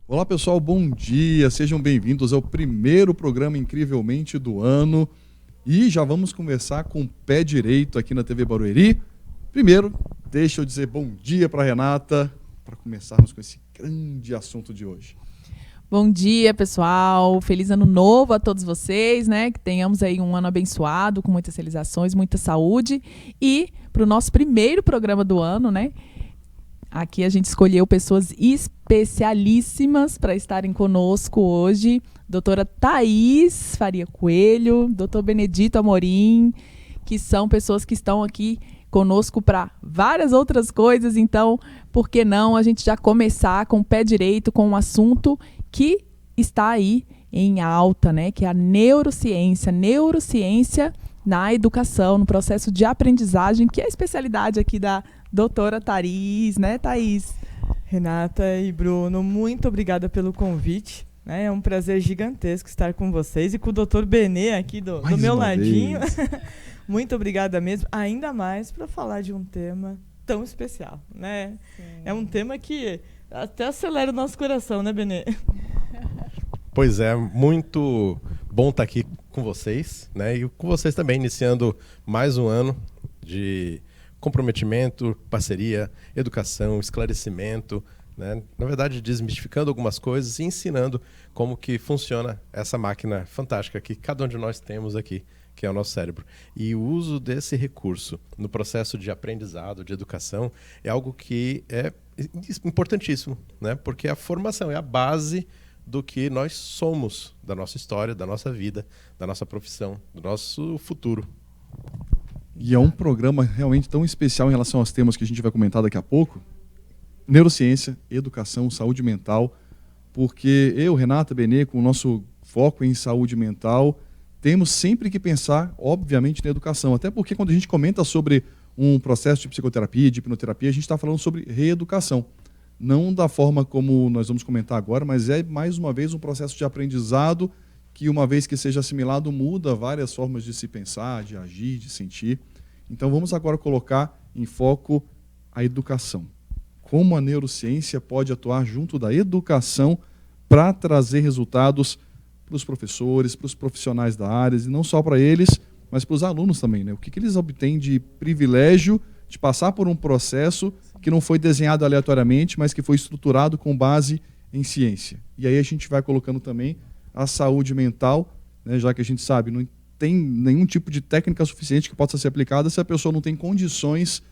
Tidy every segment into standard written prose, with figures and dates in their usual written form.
Olá pessoal, bom dia, sejam bem-vindos ao primeiro programa Incrivelmente do ano e já vamos conversar com o pé direito aqui na TV Barueri. Primeiro, deixa eu dizer bom dia para a Renata, para começarmos com esse grande assunto de hoje. Bom dia, pessoal. Feliz ano novo a todos vocês, né? Que tenhamos aí um ano abençoado, com muitas realizações, muita saúde. E para o nosso primeiro programa do ano, né? Aqui a gente escolheu pessoas especialíssimas para estarem conosco hoje. Doutora Thaís Faria Coelho, doutor Benedito Amorim, que são pessoas que estão aqui conosco para várias outras coisas. Então, por que não a gente já começar com o pé direito, com um assunto que está aí em alta, né? Que é a neurociência. Neurociência na educação, no processo de aprendizagem, que é a especialidade aqui da doutora Thaís, né, Thaís? Renata e Bruno, muito obrigada pelo convite. É um prazer gigantesco estar com vocês e com o doutor Benê aqui do meu ladinho. Muito obrigada mesmo, ainda mais para falar de um tema tão especial, né? Sim. É um tema que até acelera o nosso coração, né, Benê? Pois é, muito bom estar aqui com vocês, né? E com vocês também, iniciando mais um ano de comprometimento, parceria, educação, esclarecimento, né? Na verdade, desmistificando algumas coisas e ensinando como que funciona essa máquina fantástica que cada um de nós temos aqui, que é o nosso cérebro. E o uso desse recurso no processo de aprendizado, de educação, é algo que é importantíssimo, né? Porque a formação é a base do que nós somos, da nossa história, da nossa vida, da nossa profissão, do nosso futuro. E é um programa realmente tão especial em relação aos temas que a gente vai comentar daqui a pouco. Neurociência, educação, saúde mental, porque eu, Renata, Benê, com o nosso foco em saúde mental, temos sempre que pensar, obviamente, na educação. Até porque quando a gente comenta sobre um processo de psicoterapia, de hipnoterapia, a gente está falando sobre reeducação. Não da forma como nós vamos comentar agora, mas é, mais uma vez, um processo de aprendizado que, uma vez que seja assimilado, muda várias formas de se pensar, de agir, de sentir. Então, vamos agora colocar em foco a educação. Como a neurociência pode atuar junto da educação para trazer resultados para os professores, para os profissionais da área, e não só para eles, mas para os alunos também, né? O que eles obtêm de privilégio de passar por um processo que não foi desenhado aleatoriamente, mas que foi estruturado com base em ciência. E aí a gente vai colocando também a saúde mental, né, já que a gente sabe, não tem nenhum tipo de técnica suficiente que possa ser aplicada se a pessoa não tem condições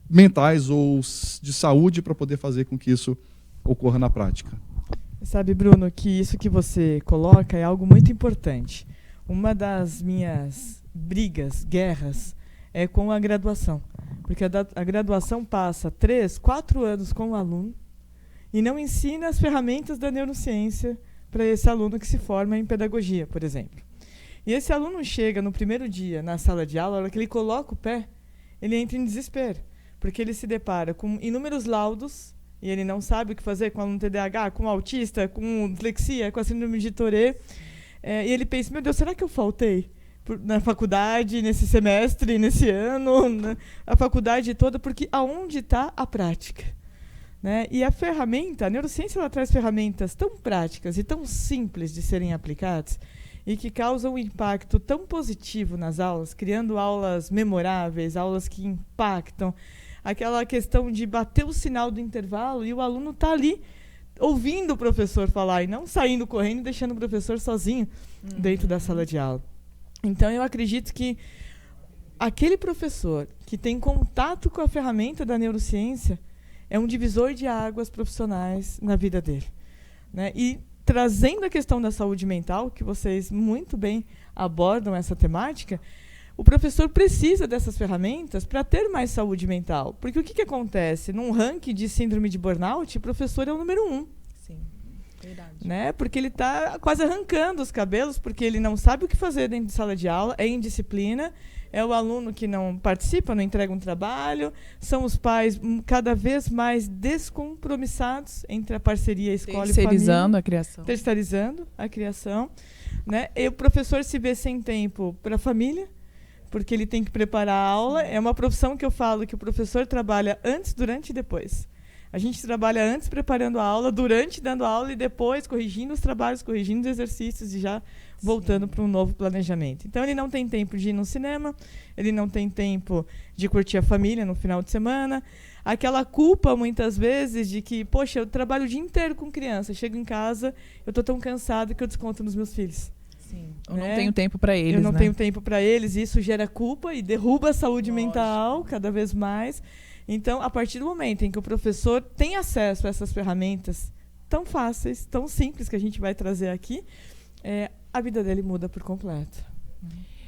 mentais ou de saúde para poder fazer com que isso ocorra na prática. Sabe, Bruno, que isso que você coloca é algo muito importante. Uma das minhas brigas, guerras, é com a graduação. Porque a graduação passa 3, 4 anos com o aluno e não ensina as ferramentas da neurociência para esse aluno que se forma em pedagogia, por exemplo. E esse aluno chega no primeiro dia na sala de aula, a hora que ele coloca o pé, ele entra em desespero, porque ele se depara com inúmeros laudos e ele não sabe o que fazer com o aluno TDAH, com o autista, com dislexia, com a síndrome de Tourette. E ele pensa, meu Deus, será que eu faltei na faculdade, nesse semestre, nesse ano, a faculdade toda? Porque aonde está a prática? Né? E a ferramenta, a neurociência, ela traz ferramentas tão práticas e tão simples de serem aplicadas e que causam um impacto tão positivo nas aulas, criando aulas memoráveis, aulas que impactam. Aquela questão de bater o sinal do intervalo e o aluno está ali ouvindo o professor falar e não saindo correndo e deixando o professor sozinho dentro da sala de aula. Então, eu acredito que aquele professor que tem contato com a ferramenta da neurociência é um divisor de águas profissionais na vida dele. Né? E trazendo a questão da saúde mental, que vocês muito bem abordam essa temática, o professor precisa dessas ferramentas para ter mais saúde mental. Porque o que acontece? Num ranking de síndrome de burnout, o professor é o número 1. Sim, verdade. Né? Porque ele está quase arrancando os cabelos, porque ele não sabe o que fazer dentro de sala de aula, é indisciplina, é o aluno que não participa, não entrega um trabalho, são os pais cada vez mais descompromissados entre a parceria escola e família. Terceirizando a criação. Terceirizando a criação. Né? E o professor se vê sem tempo para a família, porque ele tem que preparar a aula. É uma profissão que eu falo que o professor trabalha antes, durante e depois. A gente trabalha antes preparando a aula, durante dando a aula e depois corrigindo os trabalhos, corrigindo os exercícios e já voltando para um novo planejamento. Então, ele não tem tempo de ir no cinema, ele não tem tempo de curtir a família no final de semana. Aquela culpa, muitas vezes, de que, poxa, eu trabalho o dia inteiro com criança, chego em casa, eu estou tão cansada que eu desconto nos meus filhos. Sim. Eu não tenho tempo para eles, Eu não tenho tempo para eles, e isso gera culpa e derruba a saúde mental cada vez mais. Então, a partir do momento em que o professor tem acesso a essas ferramentas tão fáceis, tão simples que a gente vai trazer aqui, a vida dele muda por completo.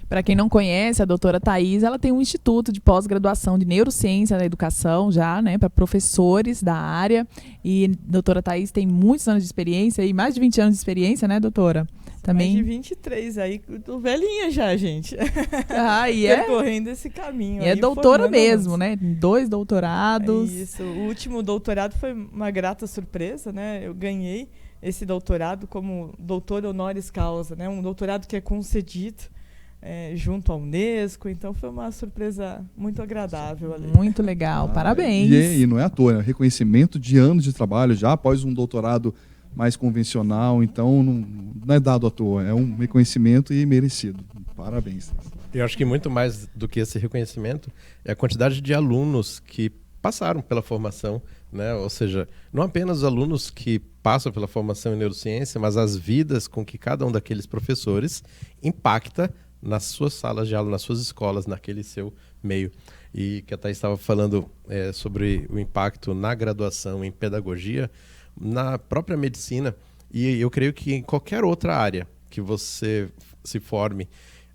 Para quem não conhece, a doutora Thaís, ela tem um instituto de pós-graduação de neurociência na educação já, né, para professores da área. E a doutora Thaís tem muitos anos de experiência, e mais de 20 anos de experiência, né, doutora? Também. Mais de 23, aí tô velhinha já, gente. E percorrendo esse caminho. E é doutora mesmo, né? 2 doutorados. Isso. O último doutorado foi uma grata surpresa, né? Eu ganhei esse doutorado como doutor honoris causa, né? Um doutorado que é concedido junto à Unesco. Então foi uma surpresa muito agradável ali. Muito legal, parabéns. E não é à toa, né? Reconhecimento de anos de trabalho já após um doutorado mais convencional, então não é dado à toa, é um reconhecimento e merecido. Parabéns. Eu acho que muito mais do que esse reconhecimento é a quantidade de alunos que passaram pela formação, né? Ou seja, não apenas os alunos que passam pela formação em neurociência, mas as vidas com que cada um daqueles professores impacta nas suas salas de aula, nas suas escolas, naquele seu meio. E que a Thaís estava falando sobre o impacto na graduação em pedagogia, na própria medicina, e eu creio que em qualquer outra área que você se forme,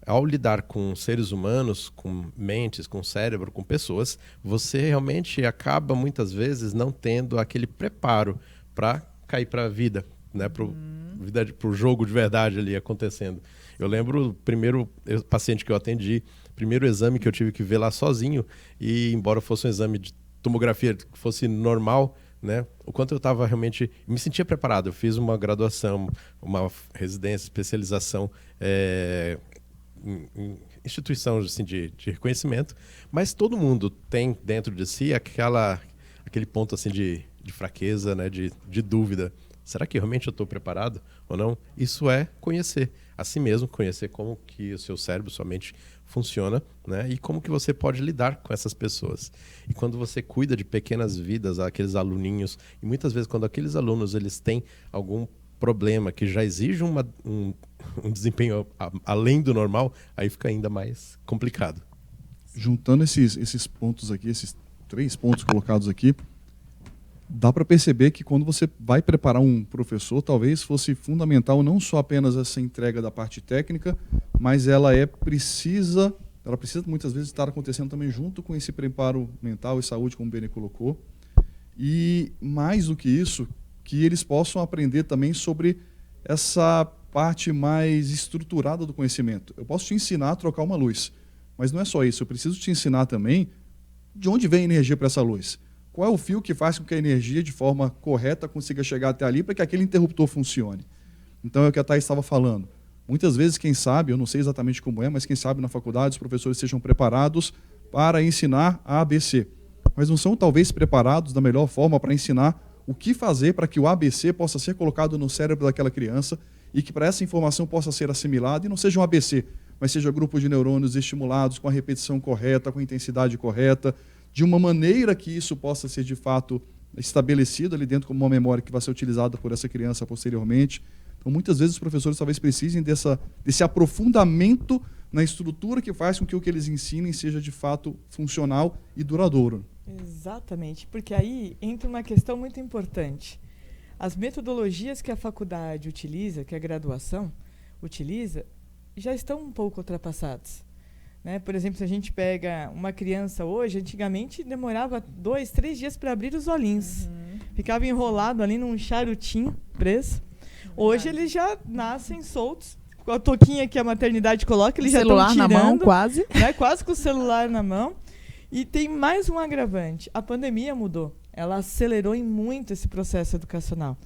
ao lidar com seres humanos, com mentes, com cérebro, com pessoas, você realmente acaba muitas vezes não tendo aquele preparo para cair para a vida, né? Para o jogo de verdade ali acontecendo. Eu lembro o primeiro paciente que eu atendi, primeiro exame que eu tive que ver lá sozinho, e embora fosse um exame de tomografia que fosse normal, né? O quanto eu estava realmente... me sentia preparado. Eu fiz uma graduação, uma residência, especialização em instituição assim, de reconhecimento, mas todo mundo tem dentro de si aquele ponto assim, de fraqueza, né? de dúvida. Será que realmente eu estou preparado ou não? Isso é conhecer a si mesmo, conhecer como que o seu cérebro, sua mente funciona, né? E como que você pode lidar com essas pessoas. E quando você cuida de pequenas vidas, aqueles aluninhos, e muitas vezes quando aqueles alunos eles têm algum problema que já exige um desempenho além do normal, aí fica ainda mais complicado. Juntando esses pontos aqui, esses 3 pontos colocados aqui, dá para perceber que quando você vai preparar um professor, talvez fosse fundamental não só apenas essa entrega da parte técnica, mas ela precisa muitas vezes estar acontecendo também junto com esse preparo mental e saúde, como o Benê colocou. E mais do que isso, que eles possam aprender também sobre essa parte mais estruturada do conhecimento. Eu posso te ensinar a trocar uma luz, mas não é só isso. Eu preciso te ensinar também de onde vem a energia para essa luz. Qual é o fio que faz com que a energia, de forma correta, consiga chegar até ali para que aquele interruptor funcione? Então, é o que a Thaís estava falando. Muitas vezes, quem sabe, eu não sei exatamente como mas quem sabe na faculdade os professores sejam preparados para ensinar a ABC. Mas não são, talvez, preparados da melhor forma para ensinar o que fazer para que o ABC possa ser colocado no cérebro daquela criança e que para essa informação possa ser assimilada e não seja um ABC, mas seja grupo de neurônios estimulados com a repetição correta, com a intensidade correta, de uma maneira que isso possa ser, de fato, estabelecido ali dentro como uma memória que vai ser utilizada por essa criança posteriormente. Então, muitas vezes, os professores talvez precisem desse aprofundamento na estrutura que faz com que o que eles ensinem seja, de fato, funcional e duradouro. Exatamente, porque aí entra uma questão muito importante. As metodologias que a faculdade utiliza, que a graduação utiliza, já estão um pouco ultrapassadas. Né? Por exemplo, se a gente pega uma criança hoje, antigamente demorava 2, 3 dias para abrir os olhinhos. Ficava enrolado ali num charutinho preso. Hoje eles já nascem soltos, com a touquinha que a maternidade coloca, eles já estão tirando. Celular na mão, quase. Né? Quase com o celular na mão. E tem mais um agravante. A pandemia mudou. Ela acelerou em muito esse processo educacional.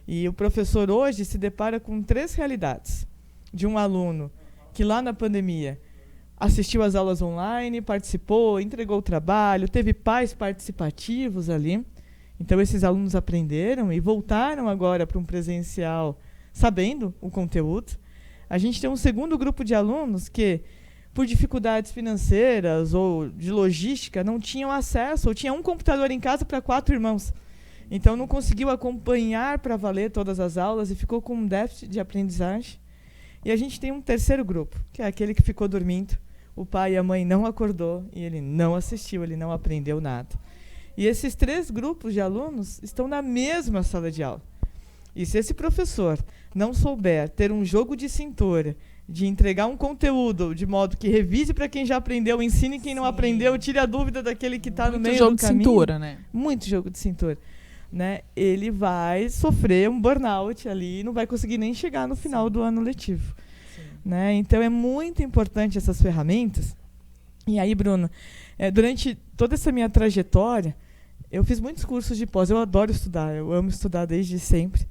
E o professor hoje se depara com 3 realidades. De um aluno que lá na pandemia assistiu às aulas online, participou, entregou o trabalho, teve pais participativos ali. Então, esses alunos aprenderam e voltaram agora para um presencial sabendo o conteúdo. A gente tem um segundo grupo de alunos que, por dificuldades financeiras ou de logística, não tinham acesso, ou tinha um computador em casa para 4 irmãos. Então, não conseguiu acompanhar para valer todas as aulas e ficou com um déficit de aprendizagem. E a gente tem um terceiro grupo, que é aquele que ficou dormindo. O pai e a mãe não acordou e ele não assistiu, ele não aprendeu nada. E esses 3 grupos de alunos estão na mesma sala de aula. E se esse professor não souber ter um jogo de cintura, de entregar um conteúdo de modo que revise para quem já aprendeu, ensine quem não aprendeu, tire a dúvida daquele que está no meio do caminho. Muito jogo de cintura, né? Muito jogo de cintura. Né? Ele vai sofrer um burnout ali e não vai conseguir nem chegar no final do ano letivo. Né? Então, é muito importante essas ferramentas. E aí, Bruno, durante toda essa minha trajetória, eu fiz muitos cursos de pós. Eu adoro estudar, eu amo estudar desde sempre.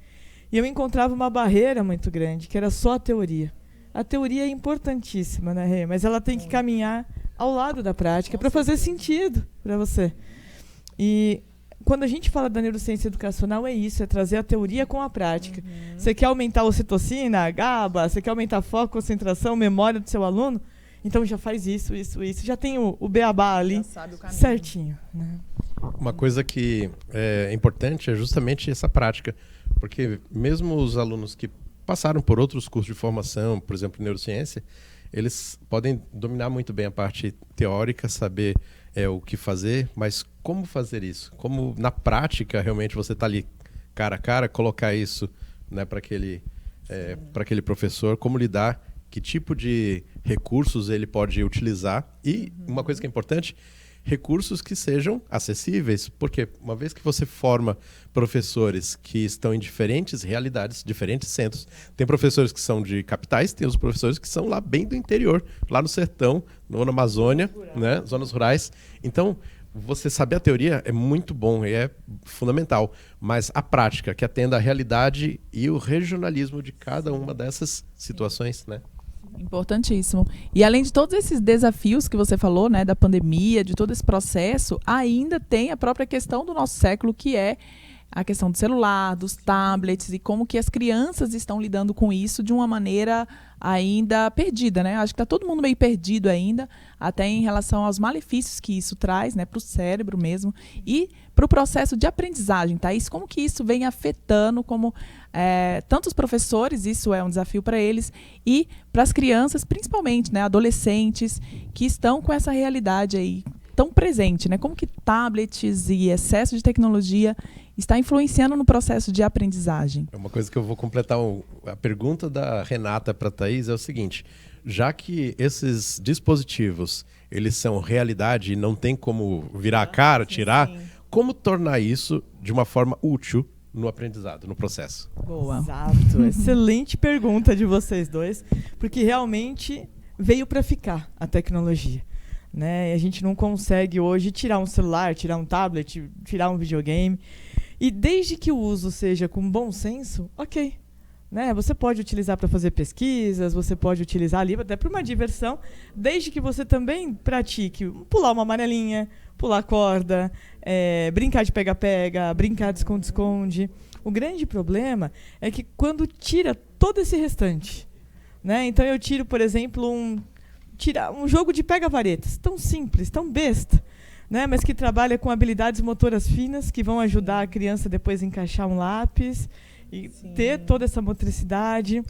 E eu encontrava uma barreira muito grande, que era só a teoria. A teoria é importantíssima, né, Rê? Mas ela tem que caminhar ao lado da prática para fazer sentido para você. E quando a gente fala da neurociência educacional, é isso, é trazer a teoria com a prática. Você quer aumentar a ocitocina, a GABA, você quer aumentar foco, concentração, memória do seu aluno? Então já faz isso. Já tem o beabá ali, já sabe o caminho certinho. Né? Uma coisa que é importante é justamente essa prática, porque mesmo os alunos que passaram por outros cursos de formação, por exemplo, neurociência, eles podem dominar muito bem a parte teórica, saber o que fazer, mas como fazer isso? Como na prática realmente você está ali cara a cara, colocar isso, né, para aquele professor, como lidar, que tipo de recursos ele pode utilizar e uma coisa que é importante, recursos que sejam acessíveis, porque uma vez que você forma professores que estão em diferentes realidades, diferentes centros, tem professores que são de capitais, tem os professores que são lá bem do interior, lá no sertão, na Amazônia, né, zonas rurais. Então, você saber a teoria é muito bom e é fundamental, mas a prática que atenda à realidade e o regionalismo de cada uma dessas situações, né? Importantíssimo. E além de todos esses desafios que você falou, né, da pandemia, de todo esse processo, ainda tem a própria questão do nosso século, que é a questão do celular, dos tablets e como que as crianças estão lidando com isso de uma maneira ainda perdida, né? Acho que está todo mundo meio perdido ainda, até em relação aos malefícios que isso traz, né, para o cérebro mesmo e para o processo de aprendizagem, Thaís, como que isso vem afetando como tanto os professores, isso é um desafio para eles, e para as crianças, principalmente, né, adolescentes, que estão com essa realidade aí tão presente, né? Como que tablets e excesso de tecnologia está influenciando no processo de aprendizagem? Uma coisa que eu vou completar, a pergunta da Renata para a Thaís é o seguinte, já que esses dispositivos, eles são realidade e não tem como virar a cara, tirar, como tornar isso de uma forma útil no aprendizado, no processo? Boa. Exato. Excelente pergunta de vocês dois, porque realmente veio para ficar a tecnologia. Né? A gente não consegue hoje tirar um celular, tirar um tablet, tirar um videogame. E desde que o uso seja com bom senso, ok. Né? Você pode utilizar para fazer pesquisas, você pode utilizar ali até para uma diversão, desde que você também pratique pular uma amarelinha, pular corda, brincar de pega-pega, brincar de esconde-esconde. O grande problema é que quando tira todo esse restante, né? Então eu tiro, por exemplo, um jogo de pega-varetas, tão simples, tão besta, né? Mas que trabalha com habilidades motoras finas que vão ajudar a criança depois a encaixar um lápis e ter toda essa motricidade.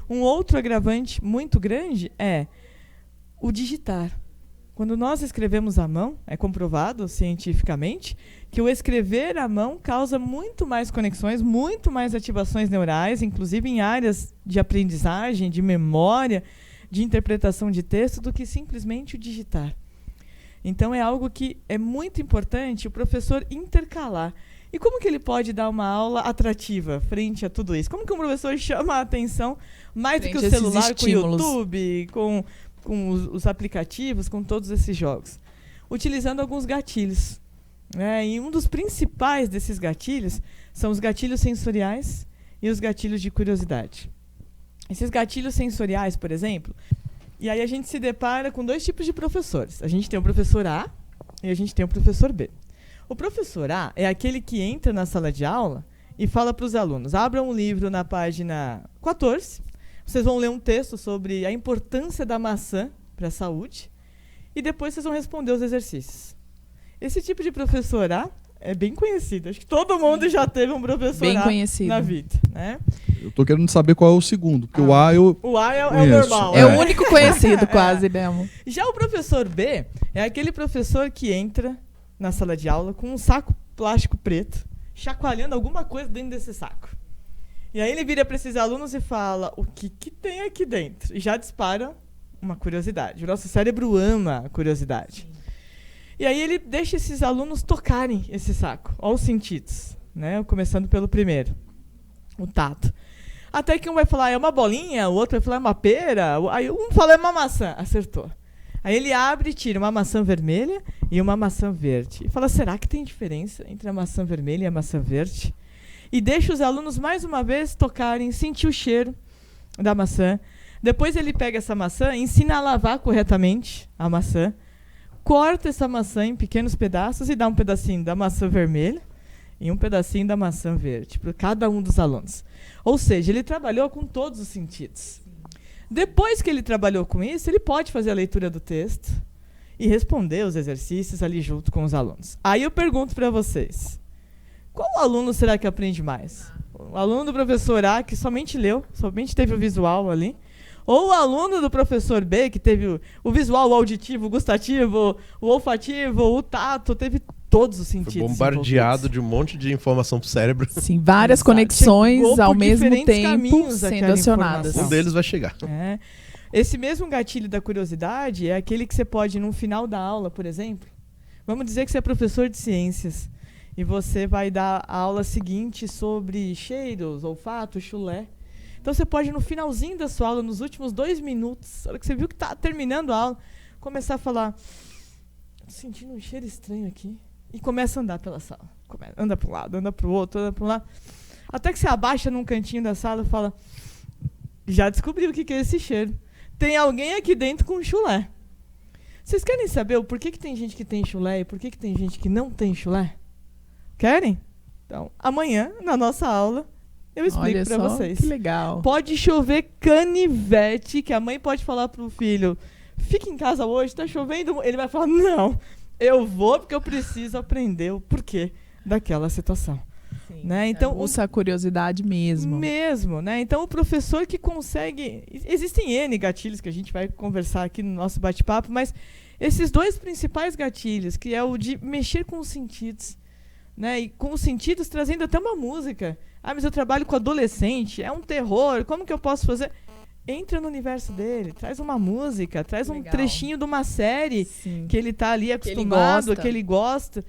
Um outro agravante muito grande é o digitar. Quando nós escrevemos à mão, é comprovado cientificamente que o escrever à mão causa muito mais conexões, muito mais ativações neurais, inclusive em áreas de aprendizagem, de memória, de interpretação de texto, do que simplesmente o digitar. Então, é algo que é muito importante o professor intercalar. E como que ele pode dar uma aula atrativa frente a tudo isso? Como que um professor chama a atenção mais do que o celular, com o YouTube, com os aplicativos, com todos esses jogos? Utilizando alguns gatilhos. Né? E um dos principais desses gatilhos são os gatilhos sensoriais e os gatilhos de curiosidade. Esses gatilhos sensoriais, por exemplo, e aí a gente se depara com 2 tipos de professores. A gente tem o professor A e a gente tem o professor B. O professor A é aquele que entra na sala de aula e fala para os alunos: abram um livro na página 14, vocês vão ler um texto sobre a importância da maçã para a saúde e depois vocês vão responder os exercícios. Esse tipo de professor A é bem conhecido. Acho que todo mundo já teve um professor Bem A conhecido. na vida, né? Eu tô querendo saber qual é o segundo, porque o A eu O A é o conheço. normal. É né? o único conhecido, quase, né, amor? Já o professor B é aquele professor que entra na sala de aula com um saco plástico preto, chacoalhando alguma coisa dentro desse saco. E aí ele vira para esses alunos e fala: o que tem aqui dentro? E já dispara uma curiosidade. O nosso cérebro ama a curiosidade. E aí ele deixa esses alunos tocarem esse saco, aos sentidos, né? Começando pelo primeiro, o tato. Até que um vai falar: é uma bolinha, o outro vai falar: é uma pera, aí um fala: é uma maçã. Acertou. Aí ele abre e tira uma maçã vermelha e uma maçã verde. E fala: será que tem diferença entre a maçã vermelha e a maçã verde? E deixa os alunos mais uma vez tocarem, sentir o cheiro da maçã. Depois ele pega essa maçã, ensina a lavar corretamente a maçã, corta essa maçã em pequenos pedaços e dá um pedacinho da maçã vermelha e um pedacinho da maçã verde para cada um dos alunos. Ou seja, ele trabalhou com todos os sentidos. Depois que ele trabalhou com isso, ele pode fazer a leitura do texto e responder os exercícios ali junto com os alunos. Aí eu pergunto para vocês: qual aluno será que aprende mais? O aluno do professor A, que somente leu, somente teve o visual ali, ou o aluno do professor B, que teve o visual, o auditivo, o gustativo, o olfativo, o tato, teve todos os sentidos. Foi bombardeado de um monte de informação pro cérebro. Sim, várias Exato. conexões Chegou ao por mesmo diferentes tempo caminhos sendo aquela acionadas. informação. Um deles vai chegar. É. Esse mesmo gatilho da curiosidade é aquele que você pode, no final da aula, por exemplo, vamos dizer que você é professor de ciências e você vai dar a aula seguinte sobre cheiros, olfato, chulé. Então você pode, no finalzinho da sua aula, nos últimos 2 minutos, na hora que você viu que está terminando a aula, começar a falar: tô sentindo um cheiro estranho aqui. E começa a andar pela sala. Anda para um lado, anda para o outro, anda para um lado. Até que você abaixa num cantinho da sala e fala: já descobri o que é esse cheiro. Tem alguém aqui dentro com chulé. Vocês querem saber o porquê que tem gente que tem chulé e por que tem gente que não tem chulé? Querem? Então, amanhã, na nossa aula, eu explico para vocês. Que legal. Pode chover canivete, que a mãe pode falar pro filho: fica em casa hoje, tá chovendo. Ele vai falar: não, eu vou porque eu preciso aprender o porquê daquela situação. Sim, né? Então, a curiosidade mesmo. Mesmo, né? Então o professor que consegue... Existem N gatilhos que a gente vai conversar aqui no nosso bate-papo, mas esses 2 principais gatilhos, que é o de mexer com os sentidos, né? E com os sentidos trazendo até uma música. Ah, mas eu trabalho com adolescente, é um terror, como que eu posso fazer? Entra no universo dele, traz uma música, traz um trechinho de uma série Sim. que ele está ali acostumado, que ele gosta.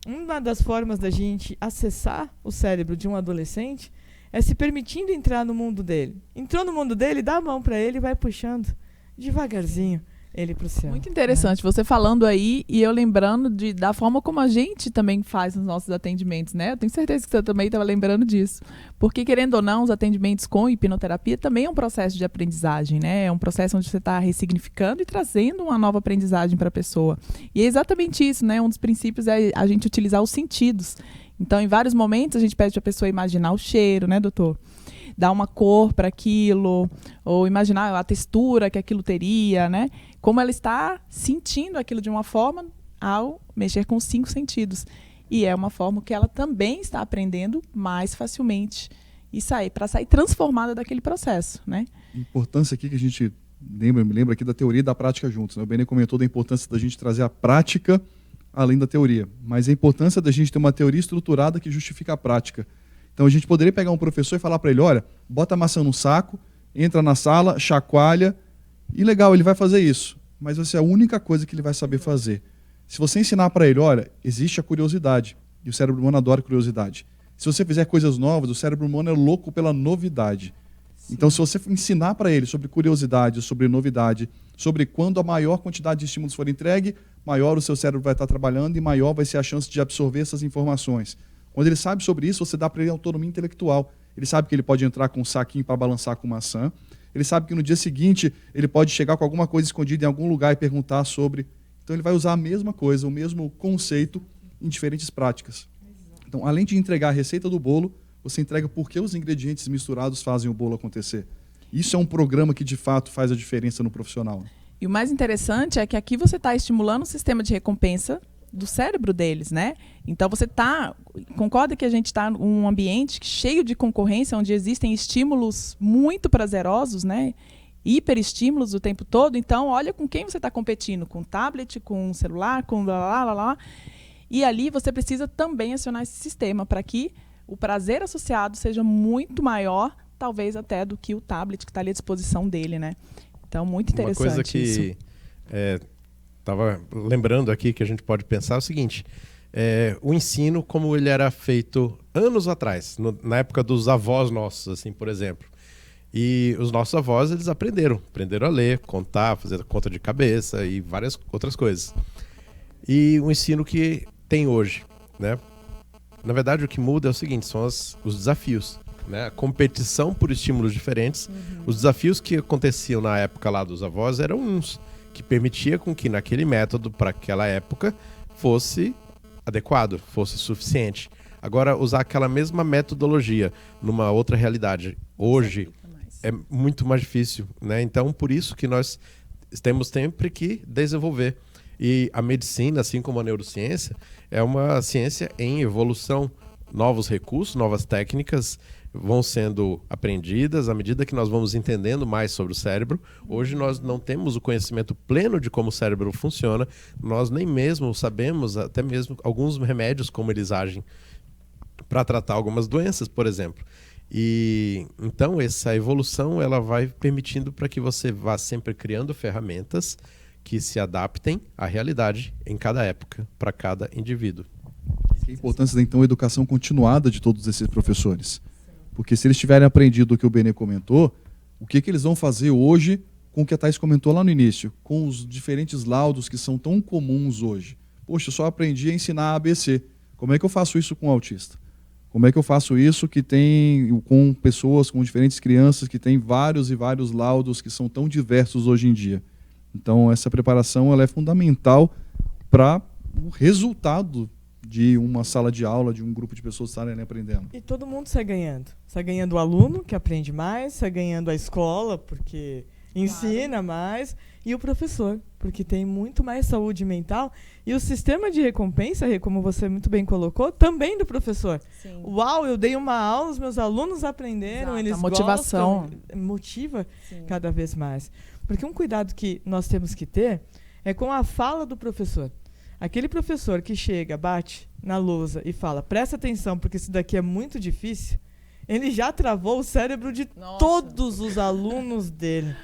Uma das formas da gente acessar o cérebro de um adolescente é se permitindo entrar no mundo dele. Entrou no mundo dele, dá a mão para ele e vai puxando devagarzinho ele pro céu. Muito interessante, você falando aí e eu lembrando da forma como a gente também faz nos nossos atendimentos, né? Eu tenho certeza que você também estava lembrando disso. Porque, querendo ou não, os atendimentos com hipnoterapia também é um processo de aprendizagem, né? É um processo onde você está ressignificando e trazendo uma nova aprendizagem para a pessoa. E é exatamente isso, né? Um dos princípios é a gente utilizar os sentidos. Então, em vários momentos, a gente pede para a pessoa imaginar o cheiro, né, doutor? Dar uma cor para aquilo, ou imaginar a textura que aquilo teria, né? Como ela está sentindo aquilo de uma forma ao mexer com os 5 sentidos. E é uma forma que ela também está aprendendo mais facilmente e para sair transformada daquele processo, né? Importância aqui que a gente me lembra aqui da teoria e da prática juntos, né? O Benê comentou da importância da gente trazer a prática além da teoria, mas a importância da gente ter uma teoria estruturada que justifica a prática. Então a gente poderia pegar um professor e falar para ele: olha, bota a maçã no saco, entra na sala, chacoalha, e legal, ele vai fazer isso. Mas essa é a única coisa que ele vai saber fazer. Se você ensinar para ele: olha, existe a curiosidade, e o cérebro humano adora curiosidade. Se você fizer coisas novas, o cérebro humano é louco pela novidade. Sim. Então, se você ensinar para ele sobre curiosidade, sobre novidade, sobre quando a maior quantidade de estímulos for entregue, maior o seu cérebro vai estar trabalhando e maior vai ser a chance de absorver essas informações. Quando ele sabe sobre isso, você dá para ele autonomia intelectual. Ele sabe que ele pode entrar com um saquinho para balançar com maçã. Ele sabe que no dia seguinte ele pode chegar com alguma coisa escondida em algum lugar e perguntar sobre. Então ele vai usar a mesma coisa, o mesmo conceito em diferentes práticas. Então, além de entregar a receita do bolo, você entrega por que os ingredientes misturados fazem o bolo acontecer. Isso é um programa que, de fato, faz a diferença no profissional. E o mais interessante é que aqui você está estimulando o sistema de recompensa do cérebro deles, né? Então você concorda que a gente está num ambiente cheio de concorrência, onde existem estímulos muito prazerosos, né? Hiperestímulos o tempo todo. Então, olha com quem você está competindo, com tablet, com celular, com lá. E ali você precisa também acionar esse sistema para que o prazer associado seja muito maior, talvez até do que o tablet que está ali à disposição dele, né? Então, muito interessante uma coisa que estava lembrando aqui que a gente pode pensar é o seguinte, o ensino como ele era feito anos atrás, na época dos avós nossos, assim, por exemplo. E os nossos avós, eles aprenderam a ler, contar, fazer conta de cabeça e várias outras coisas. E o ensino que tem hoje, né? Na verdade, o que muda é o seguinte, são os desafios. Né? A competição por estímulos diferentes. Os desafios que aconteciam na época lá dos avós eram uns que permitia com que naquele método, para aquela época, fosse adequado, fosse suficiente. Agora, usar aquela mesma metodologia numa outra realidade, hoje, é muito mais difícil. Né? Então, por isso que nós temos sempre que desenvolver. E a medicina, assim como a neurociência, é uma ciência em evolução. Novos recursos, novas técnicas vão sendo aprendidas à medida que nós vamos entendendo mais sobre o cérebro. Hoje nós não temos o conhecimento pleno de como o cérebro funciona, nós nem mesmo sabemos, até mesmo alguns remédios, como eles agem para tratar algumas doenças, por exemplo. E então essa evolução ela vai permitindo para que você vá sempre criando ferramentas que se adaptem à realidade em cada época, para cada indivíduo. A importância, então, da educação continuada de todos esses professores. Porque se eles tiverem aprendido o que o Benê comentou, o que eles vão fazer hoje com o que a Thais comentou lá no início, com os diferentes laudos que são tão comuns hoje. Poxa, eu só aprendi a ensinar ABC. Como é que eu faço isso com o autista? Como é que eu faço isso com pessoas, com diferentes crianças que têm vários e vários laudos que são tão diversos hoje em dia? Então, essa preparação ela é fundamental para o resultado de uma sala de aula, de um grupo de pessoas estarem aprendendo. E todo mundo sai ganhando. Sai ganhando o aluno, que aprende mais, sai ganhando a escola, porque ensina mais, e o professor, porque tem muito mais saúde mental. E o sistema de recompensa, como você muito bem colocou, também do professor. Sim. Uau, eu dei uma aula, os meus alunos aprenderam, Exato, eles a motivação. gostam, motiva Sim. cada vez mais. Porque um cuidado que nós temos que ter é com a fala do professor. Aquele professor que chega, bate na lousa e fala, presta atenção, porque isso daqui é muito difícil, ele já travou o cérebro de todos os alunos dele.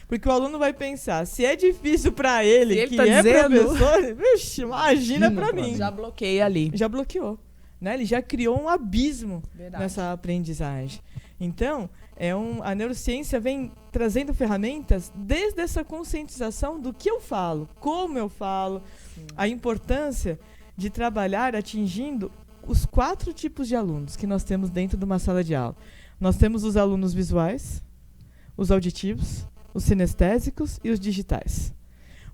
Porque o aluno vai pensar, se é difícil para ele, que tá é dizendo... professor, vixe, imagina para mim. Já bloqueia ali. Já bloqueou. Né? Ele já criou um abismo Verdade. nessa aprendizagem. Então, a neurociência vem trazendo ferramentas desde essa conscientização do que eu falo, como eu falo, a importância de trabalhar atingindo os 4 tipos de alunos que nós temos dentro de uma sala de aula. Nós temos os alunos visuais, os auditivos, os sinestésicos e os digitais.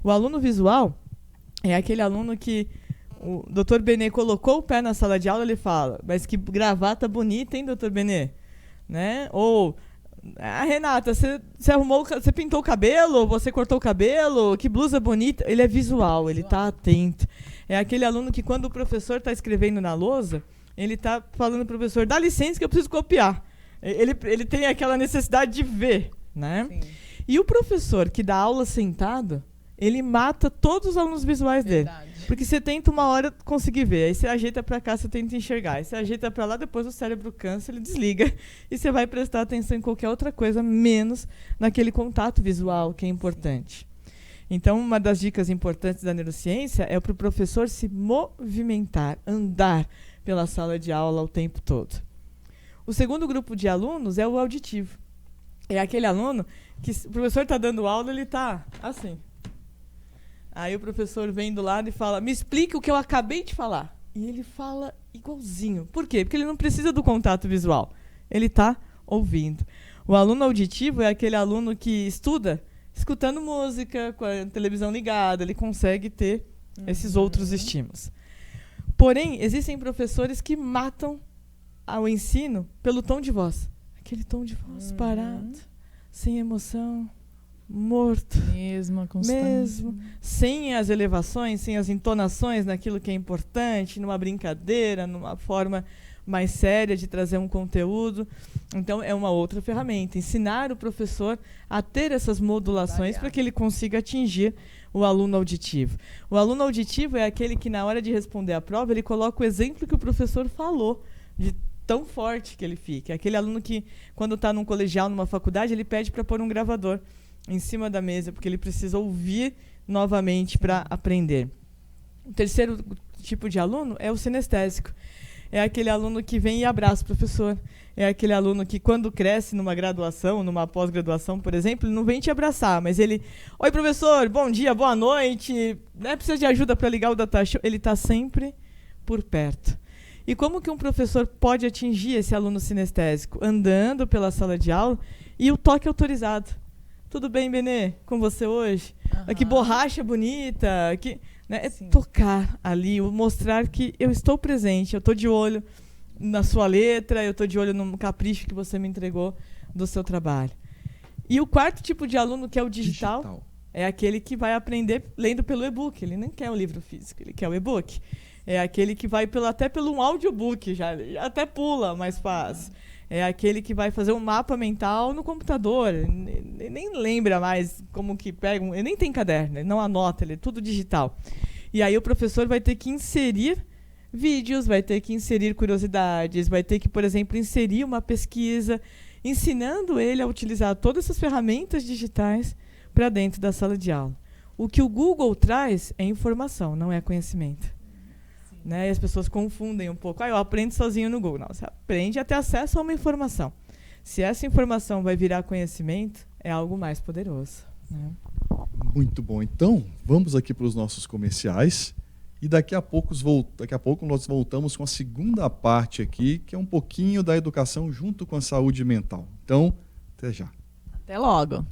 O aluno visual é aquele aluno que o Dr. Benê colocou o pé na sala de aula, ele fala, mas que gravata bonita, hein, Dr. Benê? Né? Ou, Renata, você pintou o cabelo? Você cortou o cabelo? Que blusa bonita. Ele é visual, ele está atento. É aquele aluno que quando o professor está escrevendo na lousa, ele está falando para o professor, dá licença que eu preciso copiar. Ele tem aquela necessidade de ver. Né? Sim. E o professor que dá aula sentado, ele mata todos os alunos visuais dele. Porque você tenta uma hora conseguir ver, aí você ajeita para cá, você tenta enxergar, aí você ajeita para lá, depois o cérebro cansa, ele desliga e você vai prestar atenção em qualquer outra coisa, menos naquele contato visual que é importante. Então, uma das dicas importantes da neurociência é para o professor se movimentar, andar pela sala de aula o tempo todo. O segundo grupo de alunos é o auditivo. É aquele aluno que o professor está dando aula, ele está assim. Aí o professor vem do lado e fala, me explica o que eu acabei de falar. E ele fala igualzinho. Por quê? Porque ele não precisa do contato visual. Ele está ouvindo. O aluno auditivo é aquele aluno que estuda escutando música, com a televisão ligada. Ele consegue ter esses outros estímulos. Porém, existem professores que matam o ensino pelo tom de voz. Aquele tom de voz parado, sem emoção, morto. Mesmo, constante. Mesmo, sem as elevações, sem as entonações naquilo que é importante, numa brincadeira, numa forma mais séria de trazer um conteúdo. Então, é uma outra ferramenta. Ensinar o professor a ter essas modulações para que ele consiga atingir o aluno auditivo. O aluno auditivo é aquele que, na hora de responder a prova, ele coloca o exemplo que o professor falou, de tão forte que ele fica. É aquele aluno que, quando está num colegial, numa faculdade, ele pede para pôr um gravador em cima da mesa, porque ele precisa ouvir novamente para aprender. O terceiro tipo de aluno é o sinestésico. É aquele aluno que vem e abraça o professor. É aquele aluno que, quando cresce numa graduação, numa pós-graduação, por exemplo, ele não vem te abraçar, mas ele... Oi, professor, bom dia, boa noite. Né, precisa de ajuda para ligar o datashow? Ele está sempre por perto. E como que um professor pode atingir esse aluno sinestésico? Andando pela sala de aula e o toque autorizado. Tudo bem, Benê? Com você hoje? Que borracha bonita. Né? É tocar ali, mostrar que eu estou presente, eu estou de olho na sua letra, eu estou de olho no capricho que você me entregou do seu trabalho. E o quarto tipo de aluno, que é o digital, é aquele que vai aprender lendo pelo e-book. Ele nem quer o livro físico, ele quer o e-book. É aquele que vai até pelo um audiobook, já até pula, mas faz. É aquele que vai fazer um mapa mental no computador. Nem lembra mais como que pega. Ele nem tem caderno, ele não anota, ele é tudo digital. E aí o professor vai ter que inserir vídeos, vai ter que inserir curiosidades, vai ter que, por exemplo, inserir uma pesquisa, ensinando ele a utilizar todas essas ferramentas digitais para dentro da sala de aula. O que o Google traz é informação, não é conhecimento. Né? E as pessoas confundem um pouco. Eu aprendo sozinho no Google. Não, você aprende a ter acesso a uma informação. Se essa informação vai virar conhecimento, é algo mais poderoso. Né? Muito bom. Então, vamos aqui para os nossos comerciais. E daqui a pouco nós voltamos com a segunda parte aqui, que é um pouquinho da educação junto com a saúde mental. Então, até já. Até logo.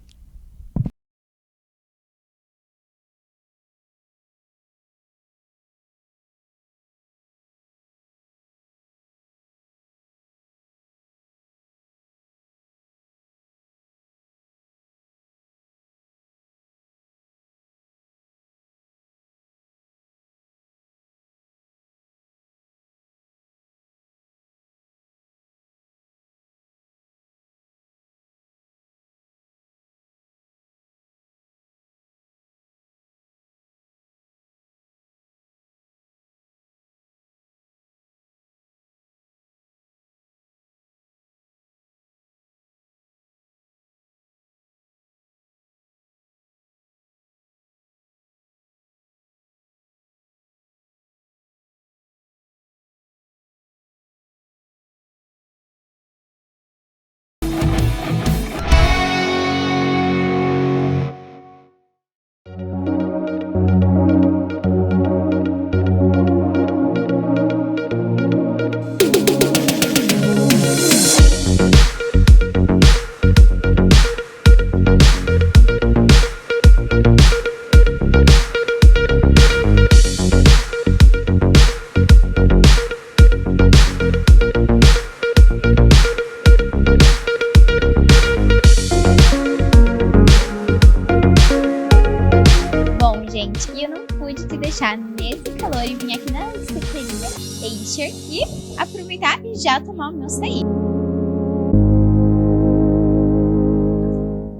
Nesse calor e vim aqui na secretaria Acer e aproveitar e já tomar o meu açaí.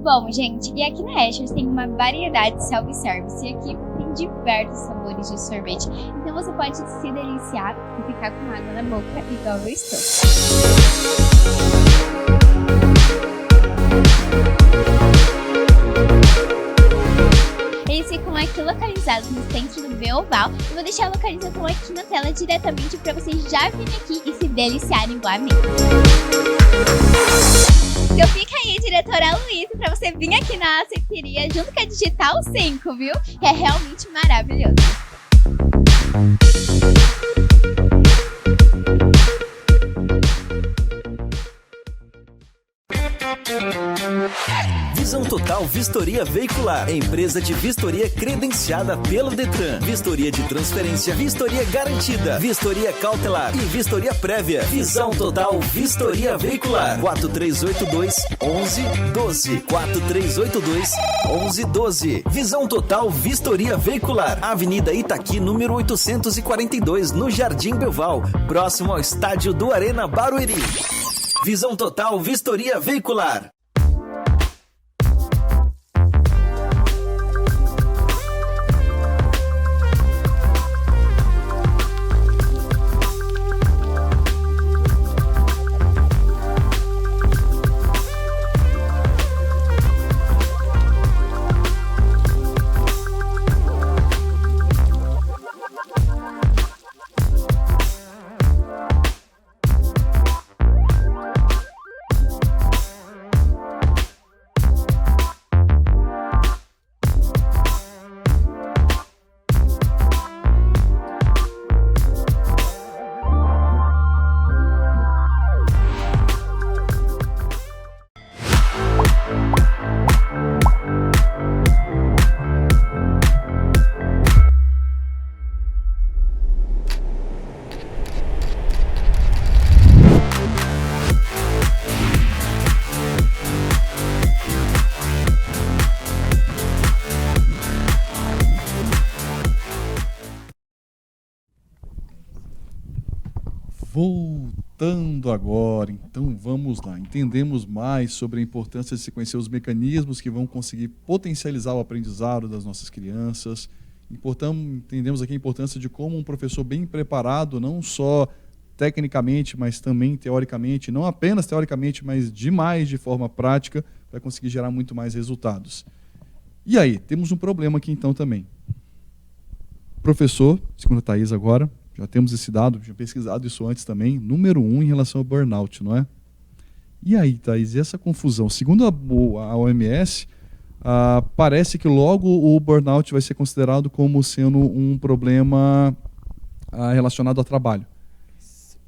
Bom, gente, e aqui na Acer tem uma variedade de self-service e aqui tem diversos sabores de sorvete. Então você pode se deliciar e ficar com água na boca igual eu estou. Eles ficam aqui localizados no centro do Beoval e vou deixar a localização aqui na tela diretamente para vocês já virem aqui e se deliciarem igual a mim. Então fica aí, diretora Luísa, para você vir aqui na açaiteria junto com a Digital 5, viu? É realmente maravilhoso. Visão Total Vistoria Veicular, empresa de vistoria credenciada pelo Detran. Vistoria de transferência, vistoria garantida, vistoria cautelar e vistoria prévia. Visão Total Vistoria Veicular. 4382-1112. 4382-1112. Visão Total Vistoria Veicular. Avenida Itaqui, número 842, no Jardim Belval, próximo ao estádio do Arena Barueri. Visão Total Vistoria Veicular. Voltando agora, então vamos lá. Entendemos mais sobre a importância de se conhecer os mecanismos que vão conseguir potencializar o aprendizado das nossas crianças. Entendemos aqui a importância de como um professor bem preparado, não só tecnicamente, mas também teoricamente, não apenas teoricamente, mas demais de forma prática, vai conseguir gerar muito mais resultados. E aí, temos um problema aqui então também. Professor, segundo a Thaís agora, já temos esse dado, já pesquisado isso antes também, número 1 em relação ao burnout, não é? E aí, Thaís, e essa confusão? Segundo a OMS, parece que logo o burnout vai ser considerado como sendo um problema relacionado ao trabalho.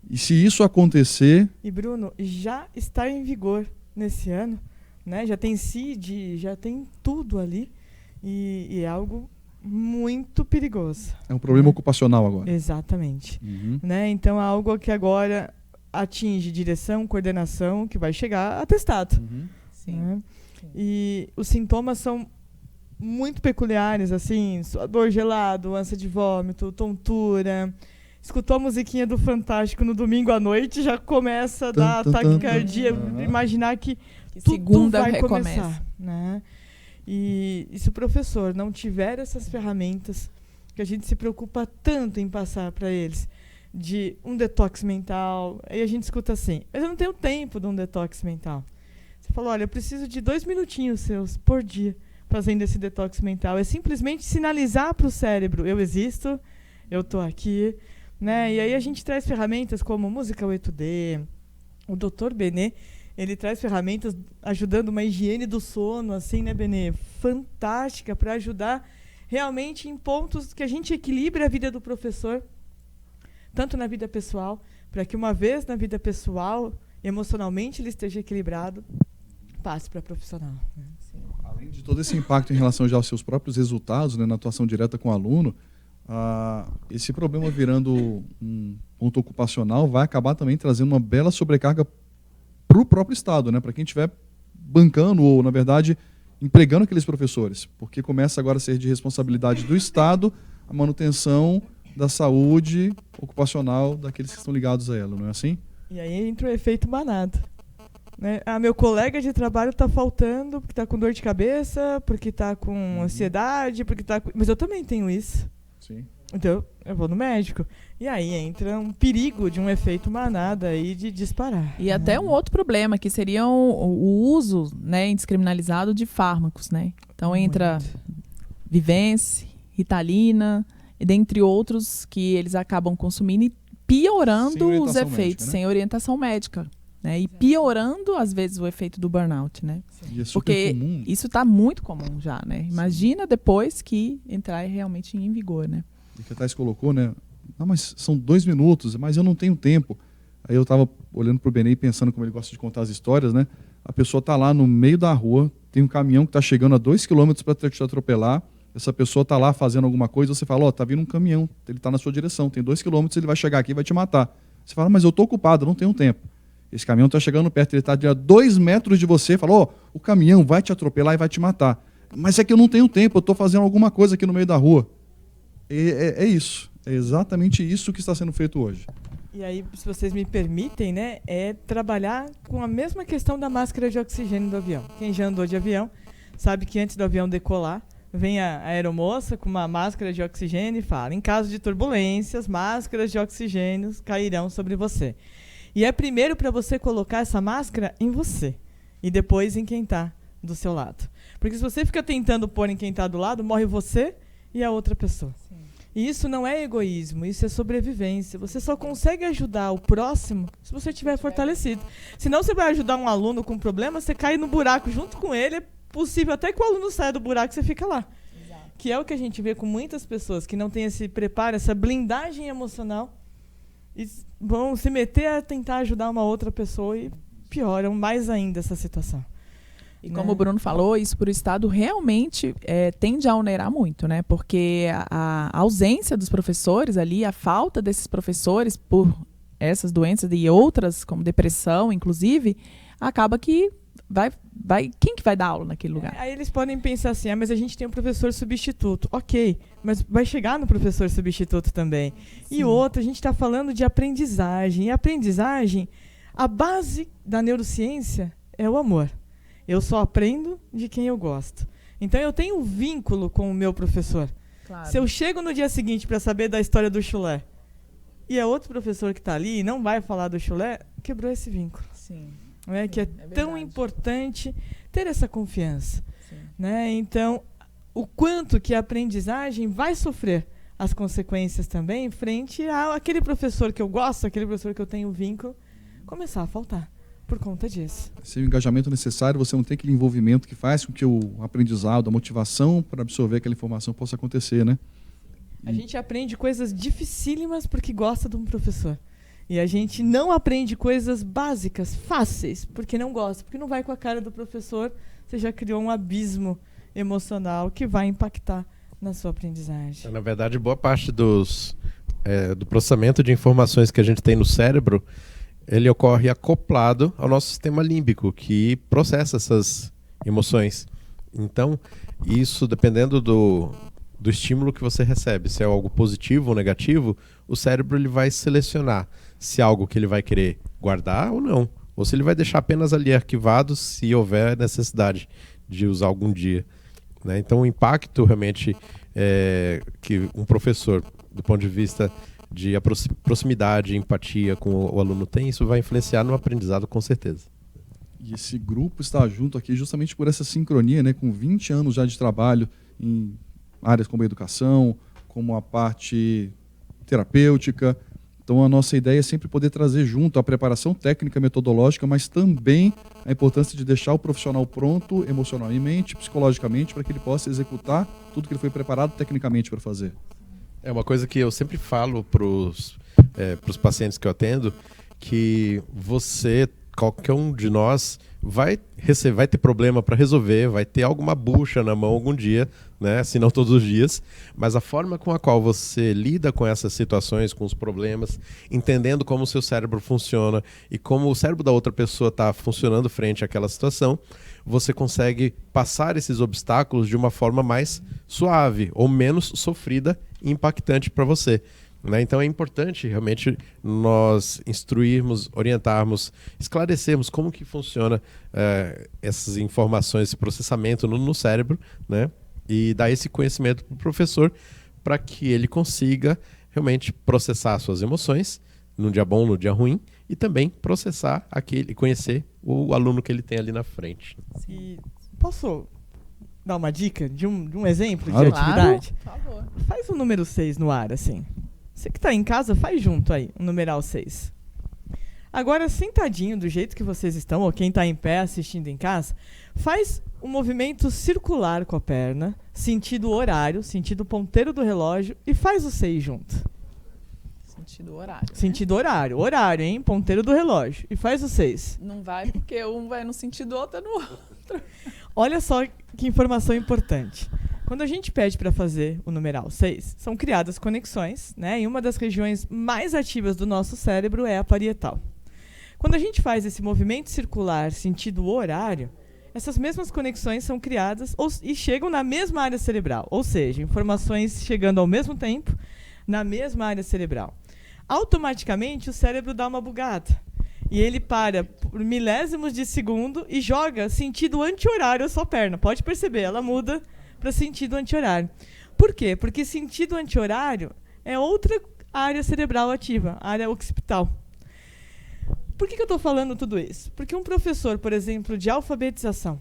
E se isso acontecer... E, Bruno, já está em vigor nesse ano, né? Já tem CID, já tem tudo ali, e é algo muito perigoso. É um problema ocupacional agora. Exatamente. Uhum. Né? Então, é algo que agora atinge direção, coordenação, que vai chegar atestado. Uhum. Sim. Né? E os sintomas são muito peculiares, assim, suador gelado, ânsia de vômito, tontura. Escutou a musiquinha do Fantástico no domingo à noite, já começa a dar taquicardia, imaginar que tudo segunda vai recomeça. começar. Né? E se o professor não tiver essas ferramentas que a gente se preocupa tanto em passar para eles, de um detox mental, aí a gente escuta assim, mas eu não tenho tempo de um detox mental. Você falou, olha, eu preciso de 2 minutinhos seus por dia fazendo esse detox mental. É simplesmente sinalizar para o cérebro, eu existo, eu estou aqui. Né? E aí a gente traz ferramentas como Música 8D, o Dr. Benê, ele traz ferramentas ajudando uma higiene do sono, assim, né, Benê? Fantástica para ajudar realmente em pontos que a gente equilibre a vida do professor, tanto na vida pessoal, para que uma vez na vida pessoal, emocionalmente ele esteja equilibrado, passe para profissional. Né? Além de todo esse impacto em relação já aos seus próprios resultados, né, na atuação direta com o aluno, esse problema virando um ponto ocupacional vai acabar também trazendo uma bela sobrecarga para o próprio Estado, né? Para quem estiver bancando ou, na verdade, empregando aqueles professores, porque começa agora a ser de responsabilidade do Estado a manutenção da saúde ocupacional daqueles que estão ligados a ela, não é assim? E aí entra o efeito manada. Né? Meu colega de trabalho está faltando porque está com dor de cabeça, porque está com ansiedade, porque está... Mas eu também tenho isso. Sim. Então, eu vou no médico. E aí entra um perigo de um efeito manada aí de disparar. E até um outro problema, que seria o uso, né, indiscriminalizado de fármacos, né? Então entra Vivence, Ritalina, e dentre outros que eles acabam consumindo e piorando os efeitos, médica, né? sem orientação médica. Né? E piorando, às vezes, o efeito do burnout, né? E é super porque comum. isso está muito comum já, né? Imagina depois que entrar realmente em vigor, né? E que a Thais colocou, né? Não, mas são 2 minutos, mas eu não tenho tempo. Aí eu estava olhando para o Benê e pensando como ele gosta de contar as histórias, né? A pessoa está lá no meio da rua, tem um caminhão que está chegando a 2 km para te atropelar, essa pessoa está lá fazendo alguma coisa, você fala, tá vindo um caminhão, ele está na sua direção, tem 2 km, ele vai chegar aqui e vai te matar. Você fala, mas eu estou ocupado, não tenho tempo. Esse caminhão está chegando perto, ele está a 2 metros de você, fala, o caminhão vai te atropelar e vai te matar. Mas é que eu não tenho tempo, eu estou fazendo alguma coisa aqui no meio da rua. É isso, é exatamente isso que está sendo feito hoje. E aí, se vocês me permitem, né, é trabalhar com a mesma questão da máscara de oxigênio do avião. Quem já andou de avião sabe que antes do avião decolar, vem a aeromoça com uma máscara de oxigênio e fala, em caso de turbulências, máscaras de oxigênio cairão sobre você. E é primeiro para você colocar essa máscara em você e depois em quem está do seu lado. Porque se você fica tentando pôr em quem está do lado, morre você e a outra pessoa. Sim. E isso não é egoísmo, isso é sobrevivência. Você só consegue ajudar o próximo se você estiver fortalecido. Senão você vai ajudar um aluno com problema, você cai no buraco junto com ele, é possível até que o aluno saia do buraco e você fica lá. Exato. Que é o que a gente vê com muitas pessoas que não têm esse preparo, essa blindagem emocional, e vão se meter a tentar ajudar uma outra pessoa e pioram mais ainda essa situação. E como o Bruno falou, isso para o Estado realmente tende a onerar muito, né? Porque a ausência dos professores ali, a falta desses professores por essas doenças e outras, como depressão, inclusive, acaba que quem que vai dar aula naquele lugar? Aí eles podem pensar assim, mas a gente tem um professor substituto. Ok, mas vai chegar no professor substituto também. Sim. E outra, a gente está falando de aprendizagem. E aprendizagem, a base da neurociência é o amor. Eu só aprendo de quem eu gosto. Então eu tenho um vínculo com o meu professor. Claro. Se eu chego no dia seguinte para saber da história do chulé, e é outro professor que está ali e não vai falar do chulé, quebrou esse vínculo. Sim. Né? Que é tão importante ter essa confiança. Né? Então, o quanto que a aprendizagem vai sofrer as consequências também frente àquele professor que eu gosto, aquele professor que eu tenho vínculo, começar a faltar por conta disso. Se o engajamento necessário, você não tem aquele envolvimento que faz com que o aprendizado, a motivação para absorver aquela informação possa acontecer, né? A gente aprende coisas dificílimas porque gosta de um professor. E a gente não aprende coisas básicas, fáceis, porque não gosta, porque não vai com a cara do professor, você já criou um abismo emocional que vai impactar na sua aprendizagem. Na verdade, boa parte do processamento de informações que a gente tem no cérebro, ele ocorre acoplado ao nosso sistema límbico, que processa essas emoções. Então, isso, dependendo do estímulo que você recebe, se é algo positivo ou negativo, o cérebro ele vai selecionar se é algo que ele vai querer guardar ou não, ou se ele vai deixar apenas ali arquivado se houver necessidade de usar algum dia. Né? Então, o impacto realmente que um professor, do ponto de vista de proximidade, empatia com o aluno tem, isso vai influenciar no aprendizado com certeza. E esse grupo está junto aqui justamente por essa sincronia, né, com 20 anos já de trabalho em áreas como a educação, como a parte terapêutica. Então a nossa ideia é sempre poder trazer junto a preparação técnica, metodológica, mas também a importância de deixar o profissional pronto emocionalmente, psicologicamente, para que ele possa executar tudo que ele foi preparado tecnicamente para fazer. É uma coisa que eu sempre falo para os pacientes que eu atendo, que qualquer um de nós vai ter problema para resolver, vai ter alguma bucha na mão algum dia, né? Se não todos os dias, mas a forma com a qual você lida com essas situações, com os problemas, entendendo como o seu cérebro funciona e como o cérebro da outra pessoa está funcionando frente àquela situação, você consegue passar esses obstáculos de uma forma mais suave ou menos sofrida e impactante para você. Né? Então é importante realmente nós instruirmos, orientarmos, esclarecermos como que funciona essas informações, esse processamento no cérebro, né? E dar esse conhecimento para o professor para que ele consiga realmente processar suas emoções no dia bom, no dia ruim, e também processar e conhecer o aluno que ele tem ali na frente. E posso dar uma dica de um exemplo claro, de atividade? Claro, por favor. Faz o número 6 no ar, assim. Você que está em casa, faz junto aí, o numeral 6. Agora, sentadinho, do jeito que vocês estão, ou quem está em pé assistindo em casa, faz um movimento circular com a perna, sentido horário, sentido ponteiro do relógio, e faz o 6 junto. Sentido horário. né? Sentido horário. Horário, hein? Ponteiro do relógio. E faz o 6. Não vai porque um vai no sentido, outro no outro. Olha só que informação importante. Quando a gente pede para fazer o numeral 6, são criadas conexões, né? E uma das regiões mais ativas do nosso cérebro é a parietal. Quando a gente faz esse movimento circular sentido horário, essas mesmas conexões são criadas e chegam na mesma área cerebral, ou seja, informações chegando ao mesmo tempo na mesma área cerebral. Automaticamente, o cérebro dá uma bugada. E ele para por milésimos de segundo e joga sentido anti-horário à sua perna. Pode perceber, ela muda para sentido anti-horário. Por quê? Porque sentido anti-horário é outra área cerebral ativa, a área occipital. Por que eu estou falando tudo isso? Porque um professor, por exemplo, de alfabetização,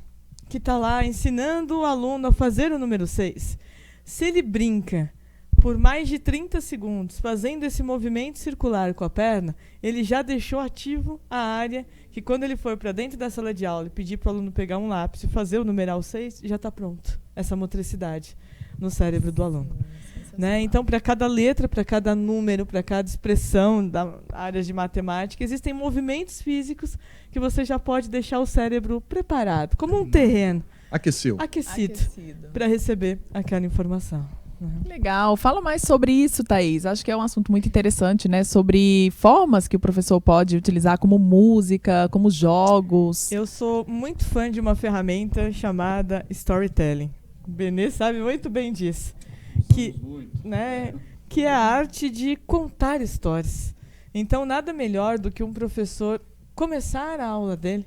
que está lá ensinando o aluno a fazer o número 6, se ele brinca por mais de 30 segundos fazendo esse movimento circular com a perna, ele já deixou ativo a área que, quando ele for para dentro da sala de aula e pedir para o aluno pegar um lápis e fazer o numeral 6, já está pronto essa motricidade no cérebro do aluno. Né? Então, para cada letra, para cada número, para cada expressão da área de matemática, existem movimentos físicos que você já pode deixar o cérebro preparado, como um terreno aquecido. Para receber aquela informação. Legal. Fala mais sobre isso, Thaís. Acho que é um assunto muito interessante, né? Sobre formas que o professor pode utilizar como música, como jogos. Eu sou muito fã de uma ferramenta chamada storytelling. O Benê sabe muito bem disso. Que é a arte de contar histórias. Então, nada melhor do que um professor começar a aula dele,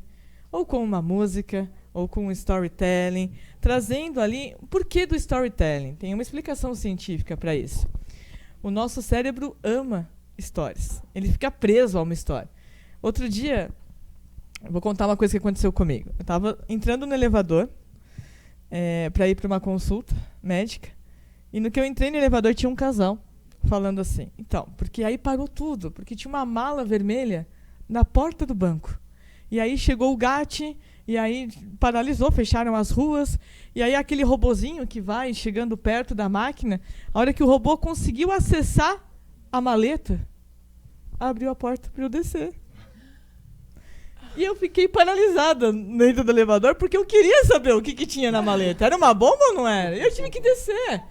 ou com uma música, ou com um storytelling, trazendo ali o porquê do storytelling. Tem uma explicação científica para isso. O nosso cérebro ama histórias. Ele fica preso a uma história. Outro dia, eu vou contar uma coisa que aconteceu comigo. Eu estava entrando no elevador para ir para uma consulta médica. E no que eu entrei no elevador tinha um casal falando assim. Então, porque aí parou tudo, porque tinha uma mala vermelha na porta do banco. E aí chegou o GAT, e aí paralisou, fecharam as ruas. E aí aquele robozinho que vai chegando perto da máquina, a hora que o robô conseguiu acessar a maleta, abriu a porta para eu descer. E eu fiquei paralisada dentro do elevador porque eu queria saber o que tinha na maleta. Era uma bomba ou não era? E eu tive que descer.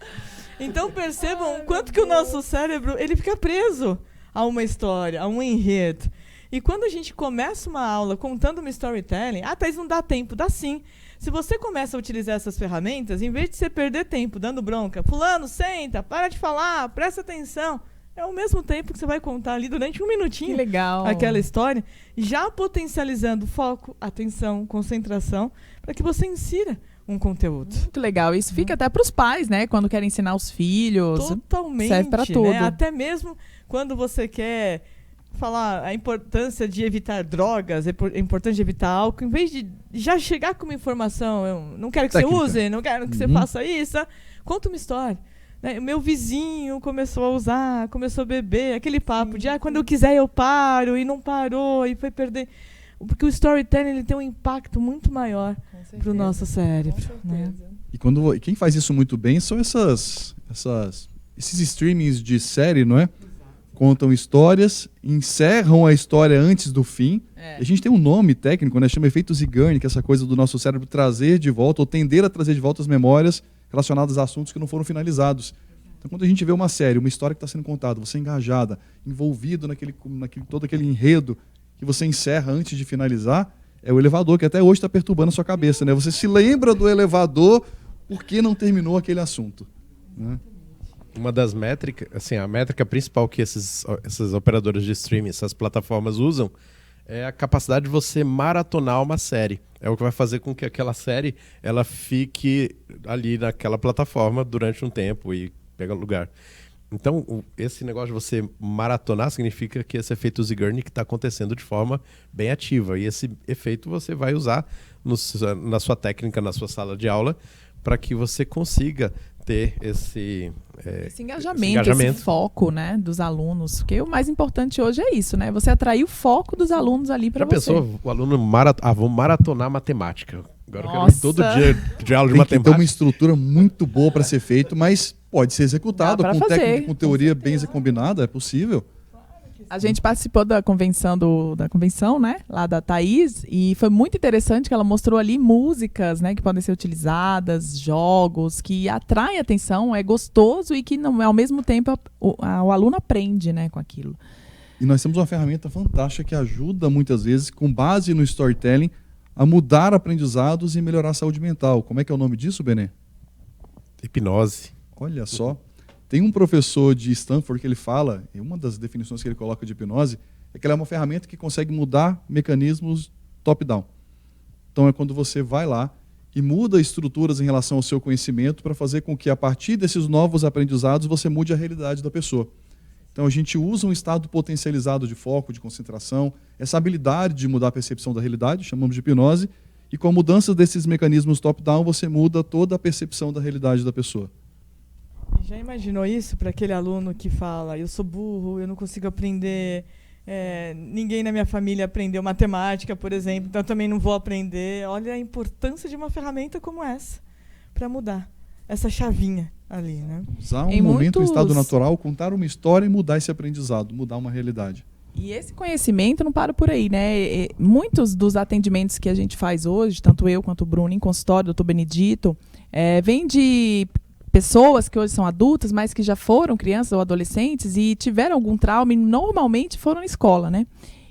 Então percebam o quanto que o nosso cérebro ele fica preso a uma história, a um enredo. E quando a gente começa uma aula contando uma storytelling, Thaís, não dá tempo. Dá sim. Se você começa a utilizar essas ferramentas, em vez de você perder tempo dando bronca, fulano, senta, para de falar, presta atenção, é o mesmo tempo que você vai contar ali durante um minutinho. Que legal. Aquela história, já potencializando foco, atenção, concentração, para que você insira um conteúdo. Muito legal. Isso fica até para os pais, né? Quando querem ensinar os filhos. Totalmente. Serve para tudo. Né? Até mesmo quando você quer falar a importância de evitar drogas, a importância de evitar álcool, em vez de já chegar com uma informação, eu não quero que Técnica. você use, não quero que você faça isso, conta uma história. Né? O meu vizinho começou a usar, começou a beber, aquele papo de quando eu quiser eu paro, e não parou, e foi perder. Porque o storytelling ele tem um impacto muito maior para o nosso cérebro. Né? E quem faz isso muito bem são esses streamings de série, não é? Contam histórias, encerram a história antes do fim. A gente tem um nome técnico, né? Chama efeito Zeigarnik, que é essa coisa do nosso cérebro trazer de volta, ou tender a trazer de volta as memórias relacionadas a assuntos que não foram finalizados. Então, quando a gente vê uma série, uma história que está sendo contada, você engajada, envolvido naquele todo aquele enredo que você encerra antes de finalizar, é o elevador, que até hoje está perturbando a sua cabeça, né? Você se lembra do elevador porque não terminou aquele assunto, né? Uma das métricas, assim, a métrica principal que essas operadoras de streaming, essas plataformas usam, é a capacidade de você maratonar uma série. É o que vai fazer com que aquela série ela fique ali naquela plataforma durante um tempo e pega lugar. Então, esse negócio de você maratonar significa que esse efeito Zeigarnik está acontecendo de forma bem ativa. E esse efeito você vai usar na sua técnica, na sua sala de aula, para que você consiga ter esse engajamento, esse foco, né, dos alunos. Porque o mais importante hoje é isso, né? Você atrair o foco dos alunos ali para você. Já pensou, o aluno vou maratonar matemática. Agora eu quero ir todo dia de aula de Tem matemática. que ter uma estrutura muito boa para ser feito, mas pode ser executado com técnica, com teoria bem combinada, é possível. A gente participou da convenção, né, lá da Thaís, e foi muito interessante que ela mostrou ali músicas, né, que podem ser utilizadas, jogos, que atraem atenção, é gostoso e que ao mesmo tempo o aluno aprende, né, com aquilo. E nós temos uma ferramenta fantástica que ajuda muitas vezes, com base no storytelling, a mudar aprendizados e melhorar a saúde mental. Como é que é o nome disso, Benê? Hipnose. Olha só. Tem um professor de Stanford que ele fala, e uma das definições que ele coloca de hipnose, é que ela é uma ferramenta que consegue mudar mecanismos top-down. Então é quando você vai lá e muda estruturas em relação ao seu conhecimento para fazer com que, a partir desses novos aprendizados, você mude a realidade da pessoa. Então a gente usa um estado potencializado de foco, de concentração, essa habilidade de mudar a percepção da realidade, chamamos de hipnose, e com a mudança desses mecanismos top-down, você muda toda a percepção da realidade da pessoa. Já imaginou isso para aquele aluno que fala, eu sou burro, eu não consigo aprender, ninguém na minha família aprendeu matemática, por exemplo, então eu também não vou aprender. Olha a importância de uma ferramenta como essa para mudar essa chavinha ali, né? Usar um momento, um estado natural, contar uma história e mudar esse aprendizado, mudar uma realidade. E esse conhecimento não para por aí, né? Muitos dos atendimentos que a gente faz hoje, tanto eu quanto o Bruno em consultório, doutor Benedito, vem de pessoas que hoje são adultas, mas que já foram crianças ou adolescentes e tiveram algum trauma e normalmente foram na escola, né?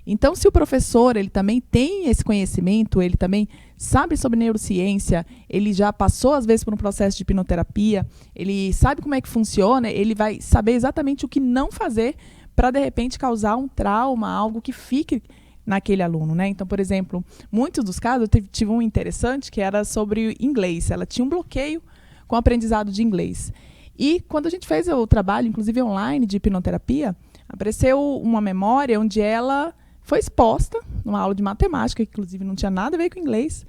Então, se o professor ele também tem esse conhecimento, ele também sabe sobre neurociência, ele já passou, às vezes, por um processo de hipnoterapia, ele sabe como é que funciona, ele vai saber exatamente o que não fazer para, de repente, causar um trauma, algo que fique naquele aluno, né? Então, por exemplo, muitos dos casos, eu tive um interessante que era sobre inglês. Ela tinha um bloqueio com o aprendizado de inglês. E quando a gente fez o trabalho, inclusive online, de hipnoterapia, apareceu uma memória onde ela foi exposta numa aula de matemática, que inclusive não tinha nada a ver com inglês,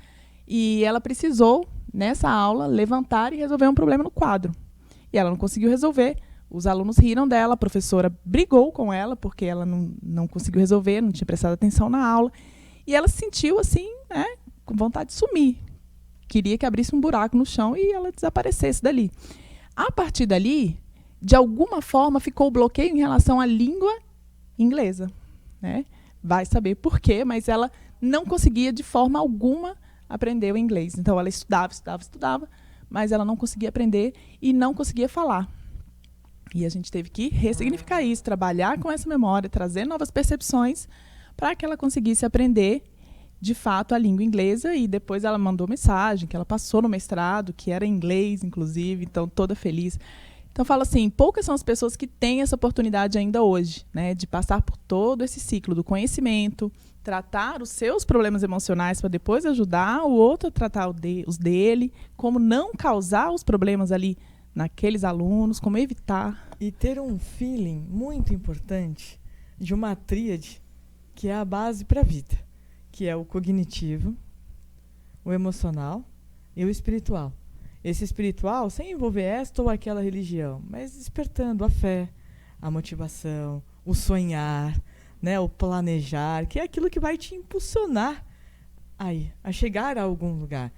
e ela precisou, nessa aula, levantar e resolver um problema no quadro. E ela não conseguiu resolver, os alunos riram dela, a professora brigou com ela, porque ela não conseguiu resolver, não tinha prestado atenção na aula, e ela se sentiu assim, né, com vontade de sumir. Queria que abrisse um buraco no chão e ela desaparecesse dali. A partir dali, de alguma forma, ficou o bloqueio em relação à língua inglesa, né? Vai saber por quê, mas ela não conseguia de forma alguma aprender o inglês. Então ela estudava, mas ela não conseguia aprender e não conseguia falar. E a gente teve que ressignificar isso, trabalhar com essa memória, trazer novas percepções para que ela conseguisse aprender de fato a língua inglesa. E depois ela mandou mensagem que ela passou no mestrado, que era em inglês, inclusive, então toda feliz. Então, falo assim, poucas são as pessoas que têm essa oportunidade ainda hoje, né, de passar por todo esse ciclo do conhecimento, tratar os seus problemas emocionais para depois ajudar o outro a tratar os dele, como não causar os problemas ali naqueles alunos, como evitar. E ter um feeling muito importante de uma tríade que é a base para a vida, que é o cognitivo, o emocional e o espiritual. Esse espiritual sem envolver esta ou aquela religião, mas despertando a fé, a motivação, o sonhar, né, o planejar, que é aquilo que vai te impulsionar aí, a chegar a algum lugar.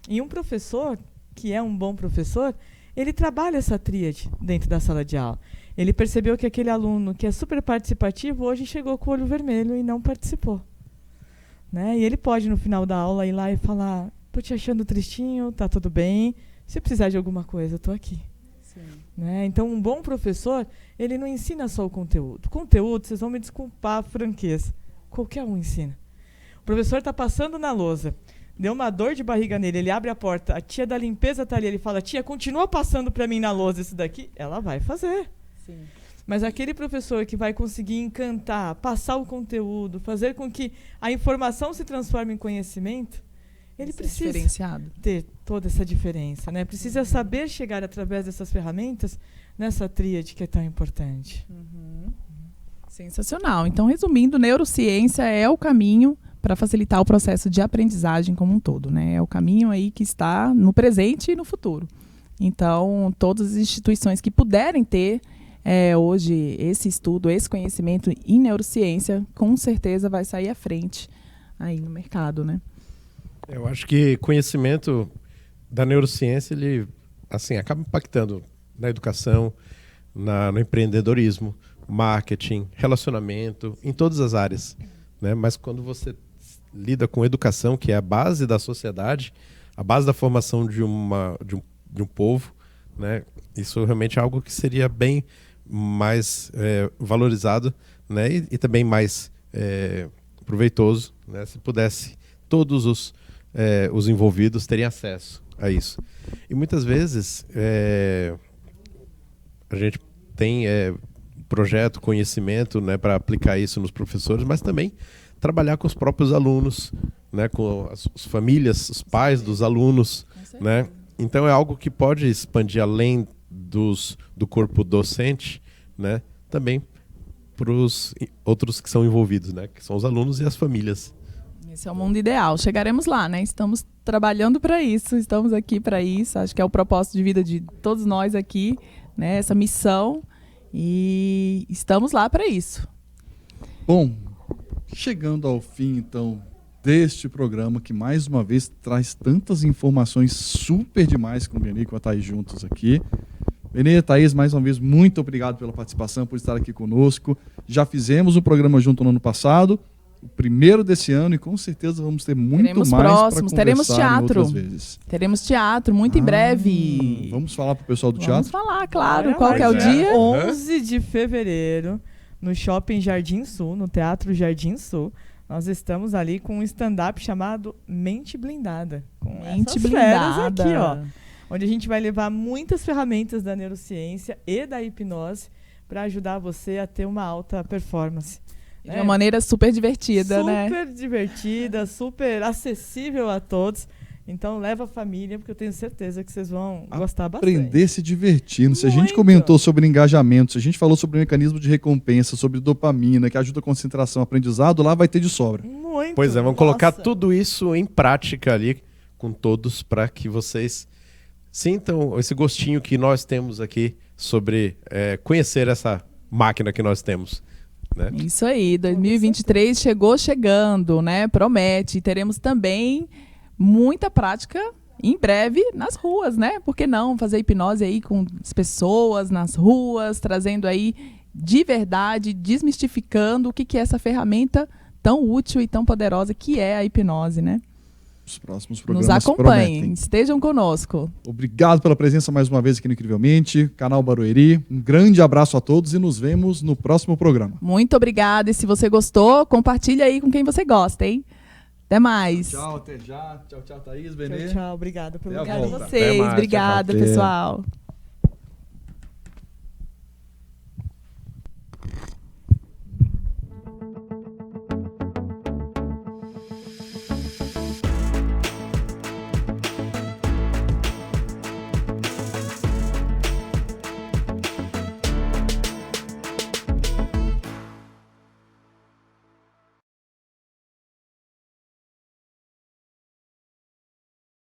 E um professor, que é um bom professor, ele trabalha essa tríade dentro da sala de aula. Ele percebeu que aquele aluno que é super participativo hoje chegou com o olho vermelho e não participou. Né? E ele pode, no final da aula, ir lá e falar, tô te achando tristinho, tá tudo bem, se precisar de alguma coisa, eu tô aqui. Né? Então, um bom professor, ele não ensina só o conteúdo. Conteúdo, vocês vão me desculpar a franqueza, qualquer um ensina. O professor está passando na lousa, deu uma dor de barriga nele, ele abre a porta, a tia da limpeza está ali, ele fala, tia, continua passando para mim na lousa isso daqui, ela vai fazer. Sim. Mas aquele professor que vai conseguir encantar, passar o conteúdo, fazer com que a informação se transforme em conhecimento, ele precisa ter toda essa diferença, né? Precisa saber chegar através dessas ferramentas nessa tríade que é tão importante. Uhum. Sensacional. Então, resumindo, neurociência é o caminho para facilitar o processo de aprendizagem como um todo, né? É o caminho aí que está no presente e no futuro. Então, todas as instituições que puderem ter hoje esse estudo, esse conhecimento em neurociência, com certeza vai sair à frente aí no mercado, né? Eu acho que conhecimento da neurociência, ele assim, acaba impactando na educação, no empreendedorismo, marketing, relacionamento, em todas as áreas, né? Mas quando você lida com educação, que é a base da sociedade, a base da formação de um povo, né? Isso realmente é algo que seria bem mais valorizado, né? E também mais proveitoso, né? Se pudesse todos os envolvidos terem acesso a isso. E muitas vezes a gente tem projeto, conhecimento, né, para aplicar isso nos professores, mas também trabalhar com os próprios alunos, né, com as famílias, os pais dos alunos, né? Então é algo que pode expandir além do corpo docente, né, também para os outros que são envolvidos, né, que são os alunos e as famílias. Esse é o mundo ideal. Chegaremos lá, né? Estamos trabalhando para isso, estamos aqui para isso. Acho que é o propósito de vida de todos nós aqui, né? Essa missão, e estamos lá para isso. Bom, chegando ao fim, então, deste programa, que mais uma vez traz tantas informações super demais com o Benê e com a Thaís juntos aqui. Benê, Thaís, mais uma vez, muito obrigado pela participação, por estar aqui conosco. Já fizemos um programa junto no ano passado, o primeiro desse ano, e com certeza vamos ter muito Teremos mais para próximos, teremos teatro. outras vezes. Teremos teatro muito em breve. Vamos falar para o pessoal do Vamos teatro? falar, claro. Qual que é o Pois é. dia? 11 de fevereiro, no Shopping Jardim Sul, no Teatro Jardim Sul. Nós estamos ali com um stand-up chamado Mente Blindada. Com Mente essas feras blindada. aqui, ó. Onde a gente vai levar muitas ferramentas da neurociência e da hipnose para ajudar você a ter uma alta performance. De uma maneira super divertida, né? Super divertida, super acessível a todos. Então leva a família, porque eu tenho certeza que vocês vão gostar bastante. Aprender se divertindo. Se a gente Muito. comentou sobre engajamento, se a gente falou sobre o mecanismo de recompensa, sobre dopamina, que ajuda a concentração, aprendizado, lá vai ter de sobra. Muito. Pois é, vamos colocar Nossa. tudo isso em prática ali com todos para que vocês sintam esse gostinho que nós temos aqui sobre conhecer essa máquina que nós temos, né? Isso aí, 2023 chegou chegando, né? Promete. E teremos também muita prática em breve nas ruas, né? Por que não fazer hipnose aí com as pessoas nas ruas, trazendo aí de verdade, desmistificando o que é essa ferramenta tão útil e tão poderosa que é a hipnose, né? Os próximos Nos programas acompanhem, prometem. estejam conosco. Obrigado pela presença mais uma vez aqui no Incrivelmente, canal Barueri. Um grande abraço a todos e nos vemos no próximo programa. Muito obrigada. E se você gostou, compartilha aí com quem você gosta, hein? Até mais. Tchau, até já. Tchau, tchau, Thaís, Tchau, Benê. tchau. Obrigada pelo Até a Obrigada a volta. vocês. Até mais, Obrigada, tchau, tchau. pessoal.